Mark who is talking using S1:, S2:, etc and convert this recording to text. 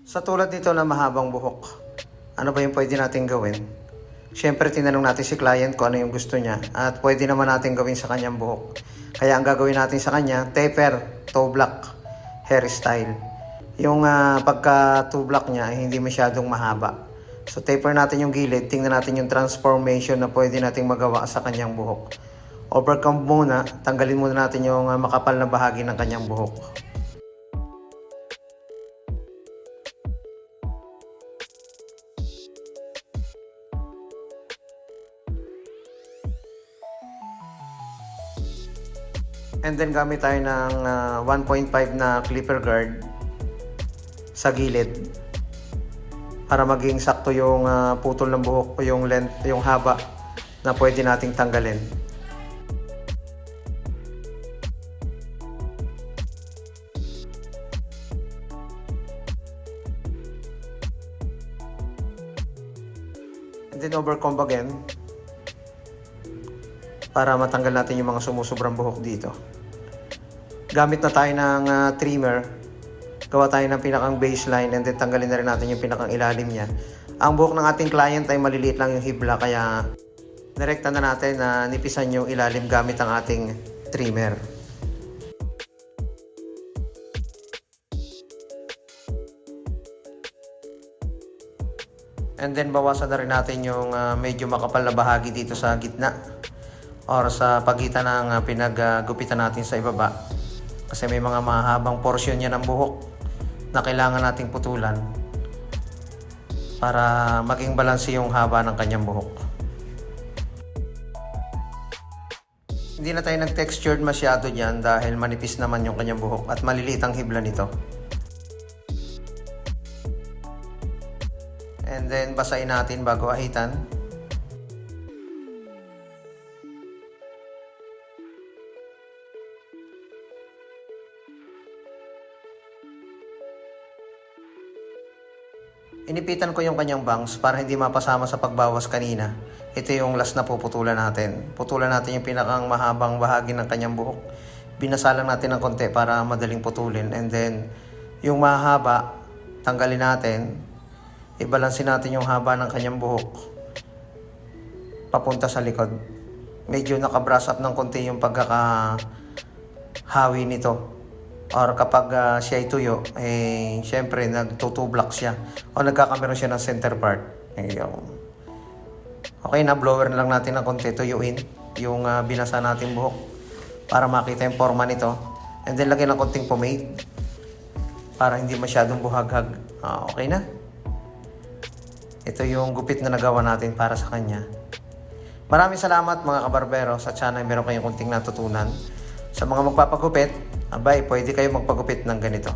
S1: Sa tulad nito na mahabang buhok, ano ba yung pwede natin gawin? Siyempre, tinanong natin si client kung ano yung gusto niya at pwede naman natin gawin sa kanyang buhok. Kaya ang gagawin natin sa kanya, taper, toe block, hairstyle. Yung pagka toe block niya ay hindi masyadong mahaba. So taper natin yung gilid, tingnan natin yung transformation na pwede nating magawa sa kanyang buhok. Overcomb muna, tanggalin muna natin yung makapal na bahagi ng kanyang buhok. And then gamit tayo ng 1.5 na clipper guard sa gilid para maging sakto yung putol ng buhok o yung length, yung haba na pwede nating tanggalin. And then overcomb again para matanggal natin yung mga sumusobrang buhok dito. Gamit na tayo ng trimmer, gawa tayo ng pinakang baseline and then tanggalin na rin natin yung pinakang ilalim niya. Ang buhok ng ating client ay maliliit lang yung hibla kaya direkta na natin na nipisan yung ilalim gamit ang ating trimmer. And then bawasan na rin natin yung medyo makapal na bahagi dito sa gitna or sa pagitan ng pinaggupitan natin sa ibaba. Kasi may mga mahabang porsyon niya ng buhok na kailangan nating putulan para maging balanse yung haba ng kanyang buhok. Hindi na tayo nag-textured masyado dyan dahil manipis naman yung kanyang buhok at maliliit ang hibla nito. And then basahin natin bago ahitan. Inipitan ko yung kanyang bangs para hindi mapasama sa pagbawas kanina. Ito yung last na puputulan natin. Putulan natin yung pinakang mahabang bahagi ng kanyang buhok. Binasalang natin ng konti para madaling putulin. And then, yung mahaba, tanggalin natin. Ibalansin natin yung haba ng kanyang buhok papunta sa likod. Medyo naka-brush up ng konti yung pagkakahawi nito. Or kapag siya ay tuyo, syempre nagtutublak siya o nagkakameron siya ng center part. Okay na, blower na lang natin ng konti, tuyuin yung binasa natin buhok para makita yung forma nito. And then lagyan ng konting pomade para hindi masyadong buhaghag. Okay na. Ito yung gupit na nagawa natin para sa kanya. Maraming salamat mga kabarbero. Sa channel meron kayong konting natutunan. Sa mga magpapagupit, abay, pwede kayo magpagupit ng ganito.